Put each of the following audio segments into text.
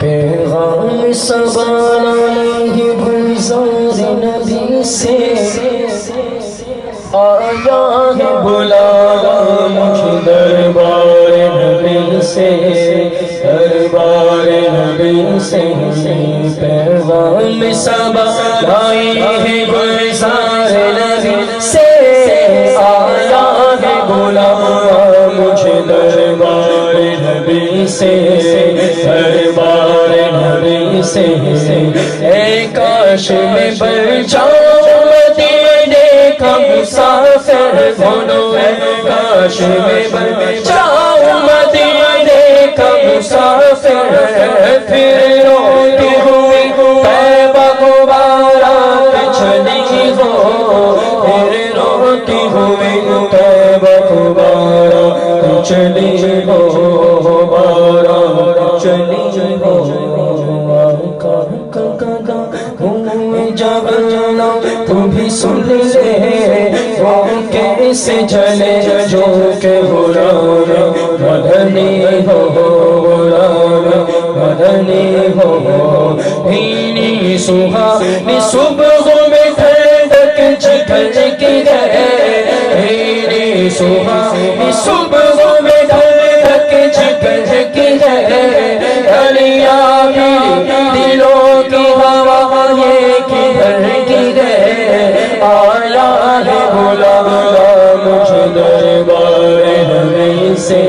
پیغام سبائی گلزار نبی سے آیا ہے بلاوا مجھے دربار نبی سے، دربار نبی سے پیغام سبائی گلزار نبی سے آیا ہے بلاوا مجھے دربار نبی سے، دربار نبی سے اے کاش میں بن جاؤں مدینے کا مسافر بنو، اے کاش میں بن جاؤں مدینے کا مسافر، پھر روتی ہوئی طیبہ مبارک چلی ہو، پھر روتی ہوئی طیبہ مبارک چلی ہو، مبارک چلی ہو۔ جب تو بھی سن لے وہ کیسے جلے جو کہ غلام مدنی ہو، غلام مدنی ہو۔ بھینی سہانی صبح میں ٹھنڈک جھلکی ہے، بھینی سہانی صبح میں ٹھنڈک جھلکی ہے، گلیاں بھی دلوں کی ہوا یہ کدھر کی ہے، آیا ہے بلاوا مجھے دربار نبی سے،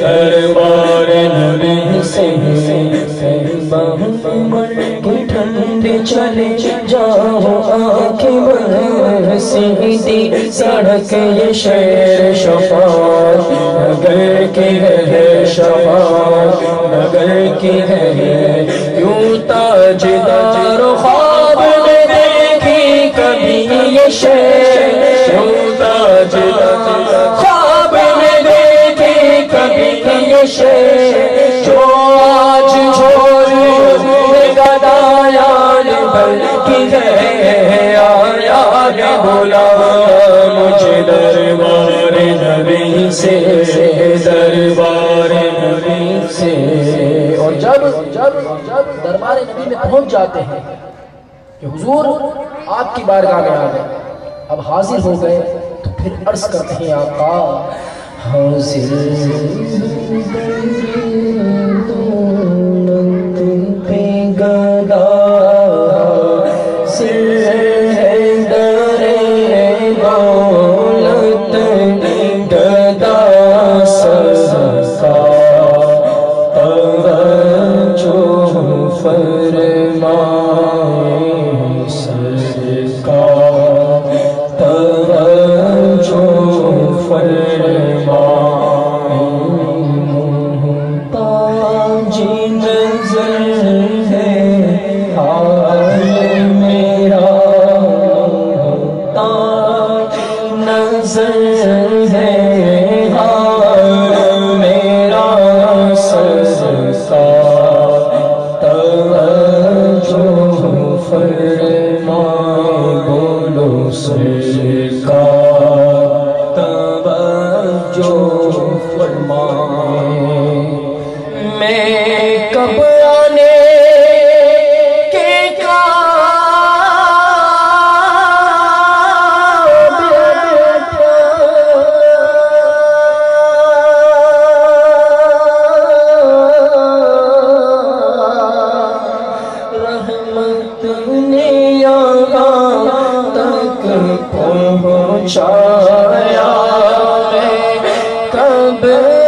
دربار نبی سے عمر کی ٹھنڈی چلے جاؤ آنکھیں بند سیدھی سڑک یہ شہر شفاعت نگر کی ہے، شفاعت نگر کی ہے، یوں تاجدار خواب میں دیکھی کبھی یہ شہر، یوں تاجدار خواب میں دیکھی کبھی یہ شہر، جو آج چھوڑے گدایان بن کی ہے، آیا ہے بلاوا مجھے دربار نبی سے، دربار نبی سے۔ اور جب دربار نبی میں پہنچ جاتے ہیں کہ حضور آپ کی بارگاہ میں آ گئے، اب حاضر ہو گئے، تو پھر عرض کرتے ہیں آقا حاضر دولت پہ گدا سر ہے در دولت گدا سزا توجہ فرمائے سرکار، توجہ فرمائے محتاج نظر ہے حال میرا، محتاج نظر ہے حال میرا سرکار، توجہ فرمائے بولو سرکار، توجہ فرمائے۔ میں کب آنے کے رحمت نے یہاں تک پہنچایا، کب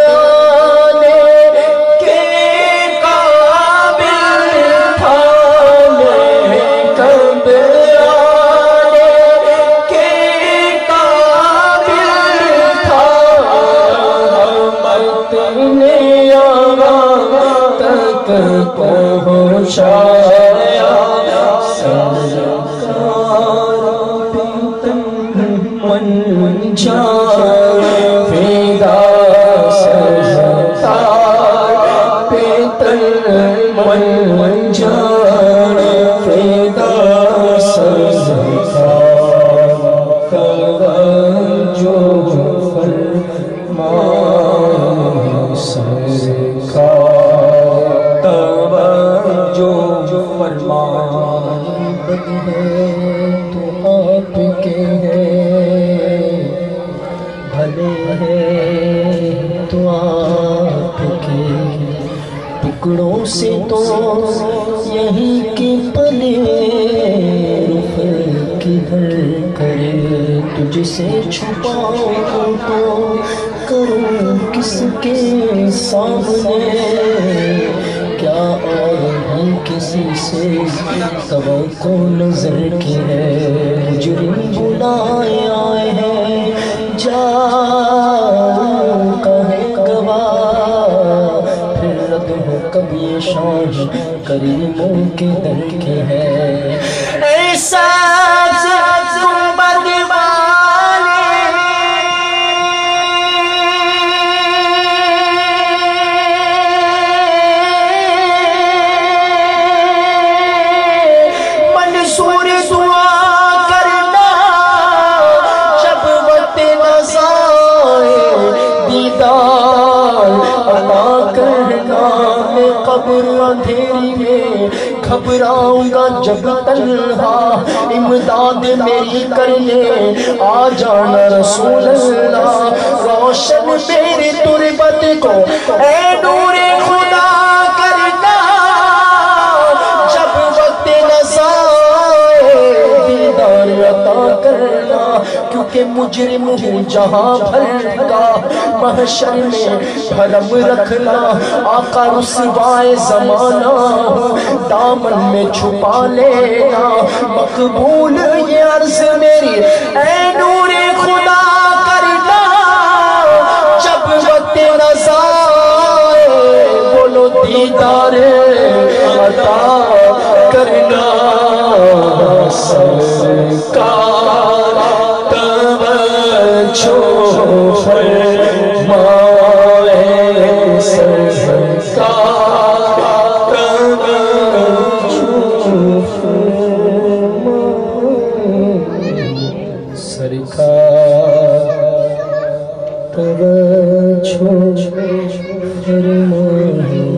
آنے کے قابل تھا میں، کب آنے کے قابل تھا، رحمت نے یہاں تک پہنچایا، من جان فدا سرکار پہ تن من جان فدا سرکار، توجہ فرمائے سرکار، توجہ بد ہیں تو آپ کے ہیں، بھلے ہیں تو آپ کے، ٹکڑوں سے تو یہیں کے پلے، رخ کدھر کرے تجھ سے چھپاؤں تو کروں کس کے سامنے، کیا اور بھی کسی سے توقع نظر کی ہے، مجرم بلائے آئے ہیں جاؤ کہے گواہ، پھر رد ہو کب یہ شان کریموں کے در کی ہے، ایسا اندھیری میں گھبراؤں گا جب تنہا، امداد میری کرنے آ جانا رسول اللہ، روشن میری تربت کو اے نور خدا کرنا، جب وقت نزا دیدار عطا کرنا، کیونکہ مجرم ہوں جہاں بھر کا، محشر میں بھرم رکھنا، آقا رسوائے زمانہ دامن میں چھپا لینا، مقبول یہ عرض میری اے نور خدا کرنا، جب وقت نزا بولو دیدار عطا کرنا، سرکار توجہ فرمائے، سرکار توجہ فرمائے، سرکار توجہ فرمائے۔